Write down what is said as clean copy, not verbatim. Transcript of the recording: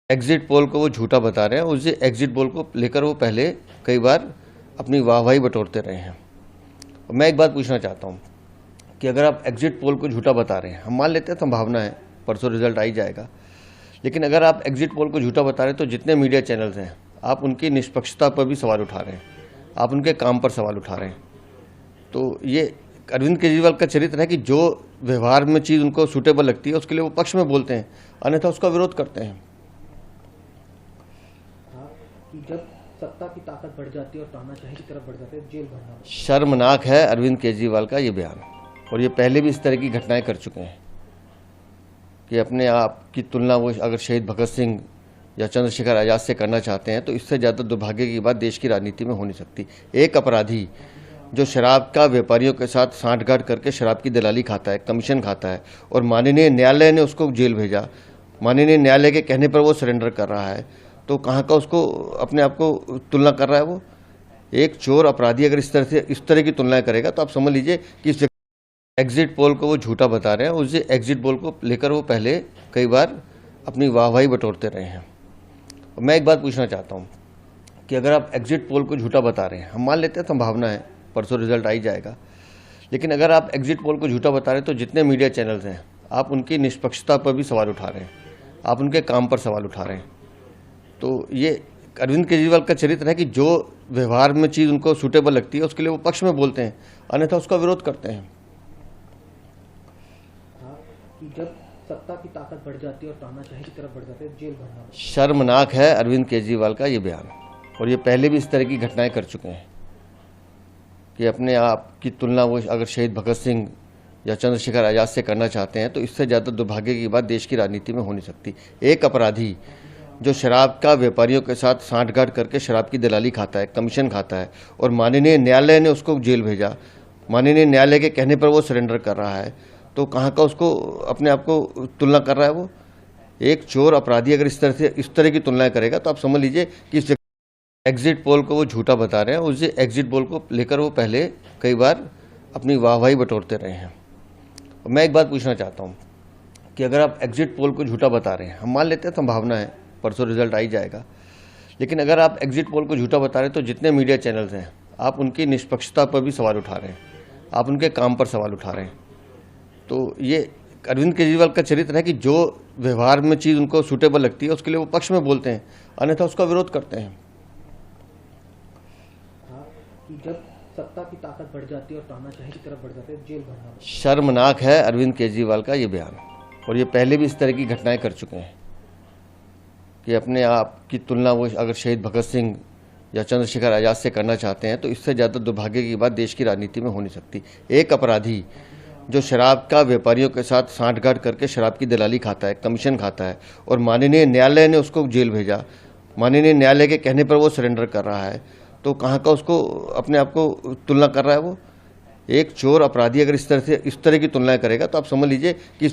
Exit poll को वो झूठा बता रहे हैं। उस एग्जिट पोल को लेकर वो पहले कई बार अपनी वाहवाही बटोरते रहे हैं। मैं एक बात पूछना चाहता हूँ कि अगर आप एग्जिट पोल को झूठा बता रहे हैं, हम मान लेते हैं संभावना है परसों रिजल्ट आ ही जाएगा, लेकिन अगर आप एग्जिट पोल को झूठा बता रहे हैं तो जितने मीडिया चैनल्स हैं आप उनकी निष्पक्षता पर भी सवाल उठा रहे हैं, आप उनके काम पर सवाल उठा रहे हैं। तो ये अरविंद केजरीवाल का चरित्र है कि जो व्यवहार में चीज़ उनको सूटेबल लगती है उसके लिए वो पक्ष में बोलते हैं, अन्यथा उसका विरोध करते हैं। कि जब सत्ता की ताकत बढ़ जाती है और तानाशाही की तरफ बढ़ जाते हैं, जेल भरना शर्मनाक है अरविंद केजरीवाल का ये बयान, और ये पहले भी इस तरह की घटनाएं कर चुके हैं कि अपने आप की तुलना वो अगर शहीद भगत सिंह या चंद्रशेखर आज़ाद से करना चाहते हैं तो इससे ज़्यादा दुर्भाग्य की बात देश की राजनीति में हो नहीं सकती। एक अपराधी जो शराब का व्यापारियों के साथ सांठगांठ करके शराब की दलाली खाता है, कमीशन खाता है, और माननीय न्यायालय ने उसको जेल भेजा, माननीय न्यायालय के कहने पर वो सरेंडर कर रहा है, तो कहाँ का उसको अपने आप को तुलना कर रहा है। वो एक चोर अपराधी अगर इस तरह की तुलना करेगा तो आप समझ लीजिए कि इस एग्जिट पोल को वो झूठा बता रहे हैं। उस एग्जिट पोल को लेकर वो पहले कई बार अपनी वाहवाही बटोरते रहे हैं। मैं एक बात पूछना चाहता हूँ कि अगर आप एग्जिट पोल को झूठा बता रहे हैं, हम मान लेते हैं संभावना है परसों रिजल्ट आ ही जाएगा, लेकिन अगर आप एग्जिट पोल को झूठा बता रहे हैं तो जितने मीडिया चैनल्स हैं आप उनकी निष्पक्षता पर भी सवाल उठा रहे हैं, आप उनके काम पर सवाल उठा रहे हैं। तो ये अरविंद केजरीवाल का चरित्र है कि जो व्यवहार में चीज़ उनको सूटेबल लगती है उसके लिए वो पक्ष में बोलते हैं, अन्यथा उसका विरोध करते हैं। कि जब सत्ता की ताकत बढ़ जाती है और तानाशाही की तरफ बढ़ जाते हैं, जेल भरना शर्मनाक है अरविंद केजरीवाल का ये बयान, और ये पहले भी इस तरह की घटनाएं कर चुके हैं कि अपने आप की तुलना वो अगर शहीद भगत सिंह या चंद्रशेखर आज़ाद से करना चाहते हैं तो इससे ज़्यादा दुर्भाग्य की बात देश की राजनीति में हो नहीं सकती। एक अपराधी जो शराब का व्यापारियों के साथ सांठगांठ करके शराब की दलाली खाता है, कमीशन खाता है, और माननीय न्यायालय ने उसको जेल भेजा, माननीय न्यायालय के कहने पर वो सरेंडर कर रहा है, तो कहाँ का उसको अपने आप को तुलना कर रहा है। वो एक चोर अपराधी अगर इस तरह की तुलना करेगा तो आप समझ लीजिए कि इस एग्जिट पोल को वो झूठा बता रहे हैं। उस एग्जिट पोल को लेकर वो पहले कई बार अपनी वाहवाही बटोरते रहे हैं। मैं एक बात पूछना चाहता हूँ कि अगर आप एग्जिट पोल को झूठा बता रहे हैं, हम मान लेते हैं संभावना है परसों रिजल्ट आ ही जाएगा, लेकिन अगर आप एग्जिट पोल को झूठा बता रहे हैं तो जितने मीडिया चैनल्स हैं आप उनकी निष्पक्षता पर भी सवाल उठा रहे हैं, आप उनके काम पर सवाल उठा रहे हैं। तो ये अरविंद केजरीवाल का चरित्र है कि जो व्यवहार में चीज़ उनको सूटेबल लगती है उसके लिए वो पक्ष में बोलते हैं, अन्यथा उसका विरोध करते हैं। कि जब सत्ता की ताकत बढ़ जाती है और तानाशाही की तरफ बढ़ जाते हैं, जेल भरना शर्मनाक है अरविंद केजरीवाल का ये बयान, और ये पहले भी इस तरह की घटनाएं कर चुके हैं कि अपने आप की तुलना वो अगर शहीद भगत सिंह या चंद्रशेखर आज़ाद से करना चाहते हैं तो इससे ज़्यादा दुर्भाग्य की बात देश की राजनीति में हो नहीं सकती। एक अपराधी जो शराब का व्यापारियों के साथ सांठगांठ करके शराब की दलाली खाता है, कमीशन खाता है, और माननीय न्यायालय ने उसको जेल भेजा, माननीय न्यायालय के कहने पर वो सरेंडर कर रहा है, तो कहाँ का उसको अपने आप को तुलना कर रहा है। वो एक चोर अपराधी अगर इस तरह की तुलना करेगा तो आप समझ लीजिए कि